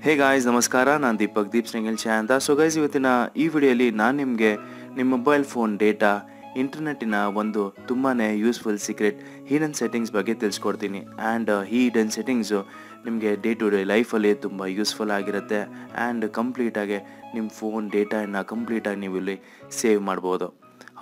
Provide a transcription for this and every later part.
Hey guys ನಮಸ್ಕಾರ, ನಾನು ದೀಪ್ ಶ್ರೀಂಗಲ್ಚೆ ಅಂತ. ಸೊ ಗೈಸ್, ಇವತ್ತಿನ ಈ ವಿಡಿಯೋಲಿ ನಾನು ನಿಮಗೆ ನಿಮ್ಮ ಮೊಬೈಲ್ ಫೋನ್ ಡೇಟಾ ಇಂಟರ್ನೆಟ್ಟಿನ ಒಂದು ತುಂಬಾ ಯೂಸ್ಫುಲ್ ಸೀಕ್ರೆಟ್ ಹಿಡನ್ ಸೆಟ್ಟಿಂಗ್ಸ್ ಬಗ್ಗೆ ತಿಳಿಸ್ಕೊಡ್ತೀನಿ. ಆ್ಯಂಡ್ ಈ ಹಿಡನ್ ಸೆಟ್ಟಿಂಗ್ಸು ನಿಮಗೆ ಡೇ ಟು ಡೇ ಲೈಫಲ್ಲಿ ತುಂಬ ಯೂಸ್ಫುಲ್ ಆಗಿರುತ್ತೆ. ಆ್ಯಂಡ್ ಕಂಪ್ಲೀಟಾಗಿ ನಿಮ್ಮ ಫೋನ್ ಡೇಟಾನ ಕಂಪ್ಲೀಟಾಗಿ ನೀವು ಇಲ್ಲಿ ಸೇವ್ ಮಾಡ್ಬೋದು.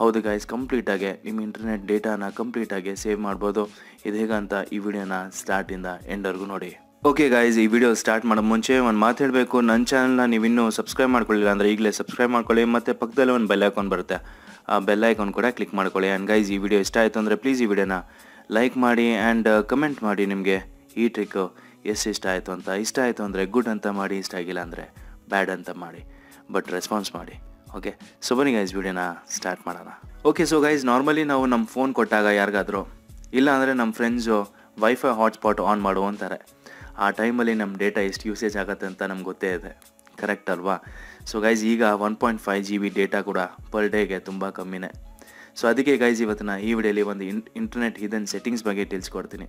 ಹೌದು ಗಾಯ್ಸ್, ಕಂಪ್ಲೀಟಾಗಿ ನಿಮ್ಮ ಇಂಟರ್ನೆಟ್ ಡೇಟಾನ ಕಂಪ್ಲೀಟಾಗಿ ಸೇವ್ ಮಾಡ್ಬೋದು. ಇದು ಹೇಗಂತ ಈ ವಿಡಿಯೋನ ಸ್ಟಾರ್ಟಿಂದ ಎಂಡ್ವರೆಗೂ ನೋಡಿ. ಓಕೆ ಗಾಯ್ಸ್, ಈ ವಿಡಿಯೋ ಸ್ಟಾರ್ಟ್ ಮಾಡೋ ಮುಂಚೆ ಒಂದು ಮಾತು ಹೇಳಬೇಕು. ನನ್ನ ಚಾನಲ್ನ ನೀವು ಇನ್ನೂ ಸಬ್ಸ್ಕ್ರೈಬ್ ಮಾಡ್ಕೊಳ್ಳಿಲ್ಲ ಅಂದರೆ ಈಗಲೇ ಸಬ್ಸ್ಕ್ರೈಬ್ ಮಾಡ್ಕೊಳ್ಳಿ. ಮತ್ತು ಪಕ್ಕದಲ್ಲೇ ಒಂದು ಬೆಲ್ ಐಕಾನ್ ಬರುತ್ತೆ, ಆ ಬೆಲ್ ಐಕಾನ್ ಕೂಡ ಕ್ಲಿಕ್ ಮಾಡ್ಕೊಳ್ಳಿ. ಆ್ಯಂಡ್ ಗೈಸ್, ಈ ವಿಡಿಯೋ ಇಷ್ಟ ಆಯಿತು ಅಂದರೆ ಪ್ಲೀಸ್ ಈ ವಿಡಿಯೋನ ಲೈಕ್ ಮಾಡಿ ಆ್ಯಂಡ್ ಕಮೆಂಟ್ ಮಾಡಿ ನಿಮಗೆ ಈ ಟ್ರಿಕ್ಕು ಎಷ್ಟು ಇಷ್ಟ ಆಯಿತು ಅಂತ. ಇಷ್ಟ ಆಯಿತು ಅಂದರೆ ಗುಡ್ ಅಂತ ಮಾಡಿ, ಇಷ್ಟ ಆಗಿಲ್ಲ ಅಂದರೆ ಬ್ಯಾಡ್ ಅಂತ ಮಾಡಿ, ಬಟ್ ರೆಸ್ಪಾನ್ಸ್ ಮಾಡಿ. ಓಕೆ, ಸೊ ಬನ್ನಿ ಗೈಸ್, ವಿಡಿಯೋನ ಸ್ಟಾರ್ಟ್ ಮಾಡೋಣ. ಓಕೆ, ಸೊ ಗೈಸ್, ನಾರ್ಮಲಿ ನಾವು ನಮ್ಮ ಫೋನ್ ಕೊಟ್ಟಾಗ ಯಾರಿಗಾದರೂ ಇಲ್ಲ ಅಂದರೆ ನಮ್ಮ ಫ್ರೆಂಡ್ಸು ವೈಫೈ ಹಾಟ್ಸ್ಪಾಟ್ ಆನ್ ಮಾಡು ಅಂತಾರೆ. ಆ ಟೈಮಲ್ಲಿ ನಮ್ಮ ಡೇಟಾ ಎಷ್ಟು ಯೂಸೇಜ್ ಆಗುತ್ತೆ ಅಂತ ನಮ್ಗೆ ಗೊತ್ತೇ ಇದೆ, ಕರೆಕ್ಟ್ ಅಲ್ವಾ? ಸೊ ಗೈಸ್, ಈಗ 1.5 GB ಡೇಟಾ ಕೂಡ ಪರ್ ಡೇಗೆ ತುಂಬ ಕಮ್ಮಿನೇ. ಸೊ ಅದಕ್ಕೆ ಗೈಸ್, ಇವತ್ತಿನ ಈ ವಿಡಿಯೋಲಿ ಒಂದು ಇಂಟರ್ನೆಟ್ ಹಿಡನ್ ಸೆಟ್ಟಿಂಗ್ಸ್ ಬಗ್ಗೆ ತಿಳಿಸ್ಕೊಡ್ತೀನಿ.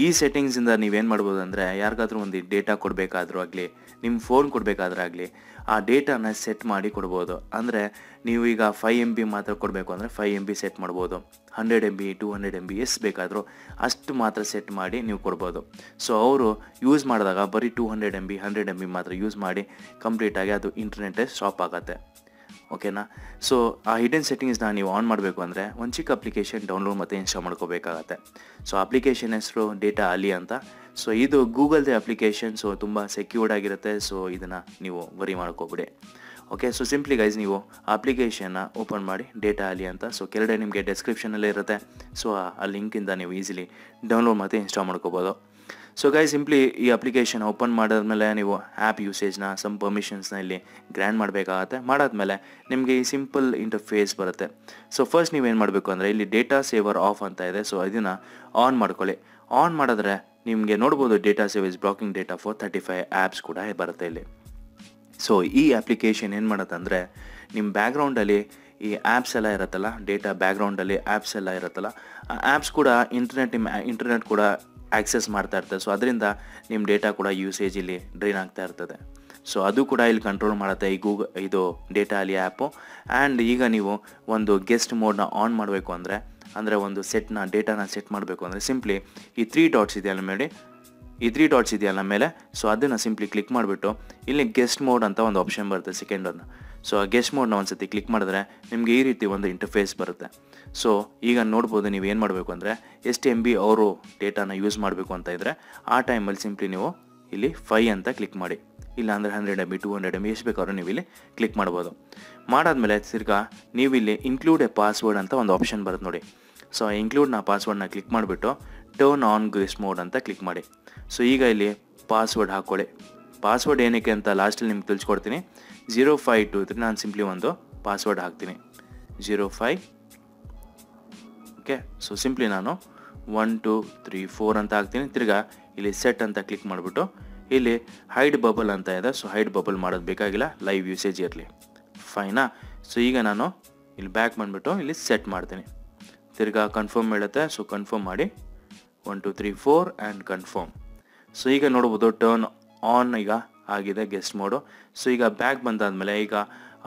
ಈ ಸೆಟ್ಟಿಂಗ್ಸಿಂದ ನೀವೇನು ಮಾಡ್ಬೋದು ಅಂದರೆ, ಯಾರಿಗಾದ್ರೂ ಒಂದು ಡೇಟಾ ಕೊಡಬೇಕಾದ್ರೂ ಆಗಲಿ, ನಿಮ್ಮ ಫೋನ್ ಕೊಡಬೇಕಾದ್ರೂ ಆಗಲಿ, ಆ ಡೇಟಾನ ಸೆಟ್ ಮಾಡಿ ಕೊಡ್ಬೋದು. ಅಂದರೆ ನೀವು ಈಗ 5 MB ಮಾತ್ರ ಕೊಡಬೇಕು ಅಂದರೆ 5 MB ಸೆಟ್ ಮಾಡ್ಬೋದು. 100 MB 200 MB ಎಷ್ಟು ಬೇಕಾದರೂ ಅಷ್ಟು ಮಾತ್ರ ಸೆಟ್ ಮಾಡಿ ನೀವು ಕೊಡ್ಬೋದು. ಸೊ ಅವರು ಯೂಸ್ ಮಾಡಿದಾಗ ಬರೀ 200 MB 100 MB ಮಾತ್ರ ಯೂಸ್ ಮಾಡಿ ಕಂಪ್ಲೀಟಾಗಿ ಅದು ಇಂಟರ್ನೆಟ್ಟೇ ಸ್ಟಾಪ್ ಆಗುತ್ತೆ. ಓಕೆನಾ? ಸೊ ಆ ಹಿಡನ್ ಸೆಟ್ಟಿಂಗ್ಸ್ನ ನೀವು ಆನ್ ಮಾಡಬೇಕು ಅಂದರೆ ಒಂದು ಚಿಕ್ಕ ಅಪ್ಲಿಕೇಶನ್ ಡೌನ್ಲೋಡ್ ಮತ್ತು ಇನ್ಸ್ಟಾಲ್ ಮಾಡ್ಕೋಬೇಕಾಗತ್ತೆ. ಸೊ ಅಪ್ಲಿಕೇಶನ್ ಹೆಸರು ಡೇಟಾ ಅಲಿ ಅಂತ. ಸೊ ಇದು ಗೂಗಲ್ದೇ ಅಪ್ಲಿಕೇಶನ್. ಸೊ ತುಂಬ ಸೆಕ್ಯೂರ್ಡ್ ಆಗಿರುತ್ತೆ. ಸೊ ಇದನ್ನು ನೀವು ವರಿ ಮಾಡ್ಕೋಬಿಡಿ. ಓಕೆ, ಸೊ ಸಿಂಪ್ಲಿ ಗೈಸ್, ನೀವು ಅಪ್ಲಿಕೇಶನ್ನ ಓಪನ್ ಮಾಡಿ, ಡೇಟಾ ಅಲಿ ಅಂತ. ಸೊ ಕೆಳಗಡೆ ನಿಮಗೆ ಡಿಸ್ಕ್ರಿಪ್ಷನಲ್ಲೇ ಇರುತ್ತೆ. ಸೊ ಆ ಲಿಂಕಿಂದ ನೀವು ಈಸಿಲಿ ಡೌನ್ಲೋಡ್ ಮತ್ತು ಇನ್ಸ್ಟಾಲ್ ಮಾಡ್ಕೋಬೋದು. ಸೊ ಗೈಸ್, ಸಿಂಪ್ಲಿ ಈ ಅಪ್ಲಿಕೇಶನ್ ಓಪನ್ ಮಾಡಿದ್ಮೇಲೆ ನೀವು ಆ್ಯಪ್ ಯೂಸೇಜ್ನ ಸಮ್ ಪರ್ಮಿಷನ್ಸ್ನ ಇಲ್ಲಿ ಗ್ರ್ಯಾಂಡ್ ಮಾಡಬೇಕಾಗತ್ತೆ. ಮಾಡಾದ್ಮೇಲೆ ನಿಮಗೆ ಈ ಸಿಂಪಲ್ ಇಂಟರ್ಫೇಸ್ ಬರುತ್ತೆ. ಸೊ ಫಸ್ಟ್ ನೀವೇನು ಮಾಡಬೇಕು ಅಂದರೆ, ಇಲ್ಲಿ ಡೇಟಾ ಸೇವರ್ ಆಫ್ ಅಂತ ಇದೆ. ಸೊ ಇದನ್ನು ಆನ್ ಮಾಡ್ಕೊಳ್ಳಿ. ಆನ್ ಮಾಡಿದ್ರೆ ನಿಮಗೆ ನೋಡ್ಬೋದು data save is blocking data for 35 apps ಕೂಡ ಬರುತ್ತೆ ಇಲ್ಲಿ. ಸೊ ಈ ಅಪ್ಲಿಕೇಶನ್ ಏನು ಮಾಡುತ್ತೆ ಅಂದರೆ, ನಿಮ್ಮ ಬ್ಯಾಕ್ಗ್ರೌಂಡಲ್ಲಿ ಈ ಆ್ಯಪ್ಸ್ ಎಲ್ಲ ಇರುತ್ತಲ್ಲ, ಡೇಟಾ ಬ್ಯಾಕ್ಗ್ರೌಂಡಲ್ಲಿ ಆ್ಯಪ್ಸ್ ಎಲ್ಲ ಇರುತ್ತಲ್ಲ, ಆ ಆ್ಯಪ್ಸ್ ಕೂಡ ಇಂಟರ್ನೆಟ್ ಕೂಡ ಆಕ್ಸೆಸ್ ಮಾಡ್ತಾ ಇರ್ತದೆ. ಸೊ ಅದರಿಂದ ನಿಮ್ಮ ಡೇಟಾ ಕೂಡ ಯೂಸೇಜ್ ಇಲ್ಲಿ ಡ್ರೈನ್ ಆಗ್ತಾ ಇರ್ತದೆ. ಸೊ ಅದು ಕೂಡ ಇಲ್ಲಿ ಕಂಟ್ರೋಲ್ ಮಾಡುತ್ತೆ ಈ ಇದು ಡೇಟಾ ಅಲಿ ಆ್ಯಪು. ಆ್ಯಂಡ್ ಈಗ ನೀವು ಒಂದು ಗೆಸ್ಟ್ ಮೋಡ್ನ ಆನ್ ಮಾಡಬೇಕು ಅಂದರೆ ಒಂದು ಡೇಟಾನ ಸೆಟ್ ಮಾಡಬೇಕು ಅಂದರೆ ಸಿಂಪ್ಲಿ ಈ 3 ಡಾಟ್ಸ್ ಇದೆಯಲ್ಲ ಮೇಲೆ, ಸೊ ಅದನ್ನು ಸಿಂಪ್ಲಿ ಕ್ಲಿಕ್ ಮಾಡಿಬಿಟ್ಟು ಇಲ್ಲಿ ಗೆಸ್ಟ್ ಮೋಡ್ ಅಂತ ಒಂದು ಆಪ್ಷನ್ ಬರುತ್ತೆ, ಸೆಕೆಂಡ್ ಒಂದು. ಸೊ ಆ ಗೆಸ್ಟ್ ಮೋಡ್ನ ಒಂದು ಸತಿ ಕ್ಲಿಕ್ ಮಾಡಿದ್ರೆ ನಿಮಗೆ ಈ ರೀತಿ ಒಂದು ಇಂಟರ್ಫೇಸ್ ಬರುತ್ತೆ. ಸೊ ಈಗ ನೋಡ್ಬೋದು ನೀವು ಏನು ಮಾಡಬೇಕು ಅಂದರೆ, ಎಷ್ಟು MB ಅವರು ಡೇಟಾನ ಯೂಸ್ ಮಾಡಬೇಕು ಅಂತ ಇದ್ದರೆ ಆ ಟೈಮಲ್ಲಿ ಸಿಂಪ್ಲಿ ನೀವು ಇಲ್ಲಿ 5 ಅಂತ ಕ್ಲಿಕ್ ಮಾಡಿ. ಇಲ್ಲ ಅಂದರೆ 100 MB 200 MB ಎಷ್ಟು ಬೇಕಾದ್ರೂ ನೀವು ಇಲ್ಲಿ ಕ್ಲಿಕ್ ಮಾಡ್ಬೋದು. ಮಾಡಾದ್ಮೇಲೆ ತಿರ್ಗಾ ನೀವು ಇಲ್ಲಿ ಇನ್ಕ್ಲೂಡ್ ಎ ಪಾಸ್ವರ್ಡ್ ಅಂತ ಒಂದು ಆಪ್ಷನ್ ಬರುತ್ತೆ ನೋಡಿ. ಸೊ ಇನ್ಕ್ಲೂಡ್ನ ಪಾಸ್ವರ್ಡ್ನ ಕ್ಲಿಕ್ ಮಾಡಿಬಿಟ್ಟು ಟರ್ನ್ ಆನ್ ಗೆಸ್ಟ್ ಮೋಡ್ ಅಂತ ಕ್ಲಿಕ್ ಮಾಡಿ. ಸೊ ಈಗ ಇಲ್ಲಿ ಪಾಸ್ವರ್ಡ್ ಹಾಕ್ಕೊಳ್ಳಿ. ಪಾಸ್ವರ್ಡ್ ಏನಕ್ಕೆ ಅಂತ ಲಾಸ್ಟಲ್ಲಿ ನಿಮ್ಗೆ ತಿಳಿಸ್ಕೊಡ್ತೀನಿ. 0523 ನಾನು ಸಿಂಪ್ಲಿ ಒಂದು ಪಾಸ್ವರ್ಡ್ ಹಾಕ್ತೀನಿ, 05. ಓಕೆ, ಸೊ ಸಿಂಪ್ಲಿ ನಾನು 1234 ಅಂತ ಹಾಕ್ತೀನಿ. ತಿರ್ಗಾ ಇಲ್ಲಿ ಸೆಟ್ ಅಂತ ಕ್ಲಿಕ್ ಮಾಡಿಬಿಟ್ಟು ಇಲ್ಲಿ ಹೈಡ್ ಬಬಲ್ ಅಂತ ಇದೆ. ಸೊ ಹೈಡ್ ಬಬಲ್ ಮಾಡೋದು ಬೇಕಾಗಿಲ್ಲ, ಲೈವ್ ಯೂಸೇಜ್ ಇರಲಿ, ಫೈನಾ? ಸೊ ಈಗ ನಾನು ಇಲ್ಲಿ ಬ್ಯಾಕ್ ಬಂದುಬಿಟ್ಟು ಇಲ್ಲಿ ಸೆಟ್ ಮಾಡ್ತೀನಿ. ತಿರ್ಗಾ ಕನ್ಫರ್ಮ್ ಹೇಳುತ್ತೆ. ಸೊ ಕನ್ಫರ್ಮ್ ಮಾಡಿ 1 2 3 4 ಆ್ಯಂಡ್ ಕನ್ಫರ್ಮ್. ಸೊ ಈಗ ನೋಡ್ಬೋದು ಟರ್ನ್ ಆನ್ ಈಗ ಆಗಿದೆ ಗೆಸ್ಟ್ ಮೋಡು. ಸೊ ಈಗ ಬ್ಯಾಕ್ ಬಂದಾದಮೇಲೆ ಈಗ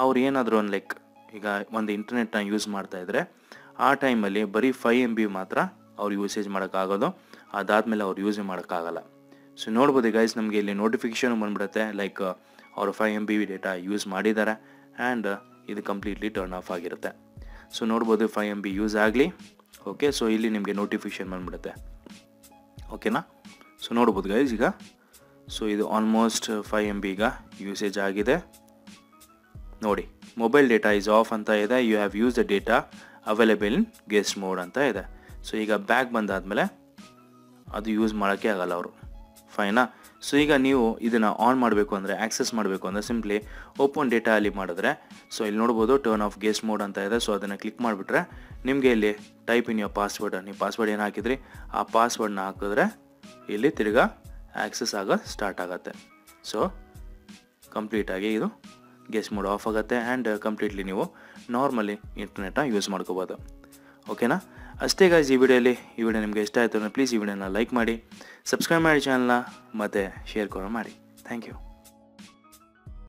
ಅವ್ರು ಏನಾದರೂ ಈಗ ಒಂದು ಇಂಟರ್ನೆಟ್ನ ಯೂಸ್ ಮಾಡ್ತಾಯಿದ್ರೆ ಆ ಟೈಮಲ್ಲಿ ಬರೀ 5 MB ಮಾತ್ರ ಅವ್ರು ಯೂಸೇಜ್ ಮಾಡೋಕ್ಕಾಗೋದು. ಅದಾದಮೇಲೆ ಅವ್ರು ಯೂಸೇ ಮಾಡೋಕ್ಕಾಗಲ್ಲ. ಸೊ ನೋಡ್ಬೋದು ಗೈಸ್, ನಮಗೆ ಇಲ್ಲಿ ನೋಟಿಫಿಕೇಷನ್ ಬಂದ್ಬಿಡುತ್ತೆ ಅವರು 5 MB ಡೇಟಾ ಯೂಸ್ ಮಾಡಿದ್ದಾರೆ ಆ್ಯಂಡ್ ಇದು ಕಂಪ್ಲೀಟ್ಲಿ ಟರ್ನ್ ಆಫ್ ಆಗಿರುತ್ತೆ. ಸೊ ನೋಡ್ಬೋದು 5 MB ಯೂಸ್ ಆಗಲಿ. ಓಕೆ, ಸೊ ಇಲ್ಲಿ ನಿಮಗೆ ನೋಟಿಫಿಕೇಷನ್ ಬಂದ್ಬಿಡುತ್ತೆ. ಓಕೆನಾ? ಸೊ ನೋಡ್ಬೋದು ಗೈಸ್ ಈಗ. ಸೊ ಇದು ಆಲ್ಮೋಸ್ಟ್ 5 MB ಈಗ ಯೂಸೇಜ್ ಆಗಿದೆ ನೋಡಿ. ಮೊಬೈಲ್ ಡೇಟಾ ಈಸ್ ಆಫ್ ಅಂತ ಇದೆ. You have use the data available in guest mode ಅಂತ ಇದೆ. ಸೊ ಈಗ ಬ್ಯಾಕ್ ಬಂದಾದಮೇಲೆ ಅದು ಯೂಸ್ ಮಾಡೋಕ್ಕೆ ಆಗಲ್ಲ ಅವರು, ಫೈನಾ? ಸೊ ಈಗ ನೀವು ಇದನ್ನು ಆನ್ ಮಾಡಬೇಕು ಅಂದರೆ, ಆಕ್ಸೆಸ್ ಮಾಡಬೇಕು ಅಂದರೆ ಸಿಂಪ್ಲಿ ಓಪನ್ ಡೇಟಾ ಅಲ್ಲಿ ಮಾಡಿದ್ರೆ, ಸೊ ಇಲ್ಲಿ ನೋಡ್ಬೋದು ಟರ್ನ್ ಆಫ್ ಗೆಸ್ಟ್ ಮೋಡ್ ಅಂತ ಇದೆ. ಸೊ ಅದನ್ನು ಕ್ಲಿಕ್ ಮಾಡಿಬಿಟ್ರೆ ನಿಮಗೆ ಇಲ್ಲಿ ಟೈಪ್ ಇನ್ ಯೋರ್ ಪಾಸ್ವರ್ಡ್, ನೀವು ಪಾಸ್ವರ್ಡ್ ಏನು ಹಾಕಿದ್ರಿ ಆ ಪಾಸ್ವರ್ಡ್ನ ಹಾಕಿದ್ರೆ ಇಲ್ಲಿ ತಿರ್ಗಾ ಆಕ್ಸೆಸ್ ಆಗೋ ಸ್ಟಾರ್ಟ್ ಆಗುತ್ತೆ. ಸೊ ಕಂಪ್ಲೀಟಾಗಿ ಇದು ಗೆಸ್ಟ್ ಮೋಡ್ ಆಫ್ ಆಗುತ್ತೆ ಆ್ಯಂಡ್ ಕಂಪ್ಲೀಟ್ಲಿ ನೀವು ನಾರ್ಮಲಿ ಇಂಟರ್ನೆಟ್ನ ಯೂಸ್ ಮಾಡ್ಕೋಬೋದು. ಓಕೆನಾ? ಅಷ್ಟೇ ಗಾಯ್ಸ್ ಈ ವಿಡಿಯೋ ನಿಮಗೆ ಇಷ್ಟ ಆಯಿತು ಅಂದರೆ ಪ್ಲೀಸ್ ಈ ವಿಡಿಯೋನ ಲೈಕ್ ಮಾಡಿ, ಸಬ್ಸ್ಕ್ರೈಬ್ ಮಾಡಿ ಚಾನಲ್ನ, ಮತ್ತು ಶೇರ್ ಕೂಡ ಮಾಡಿ. Thank you.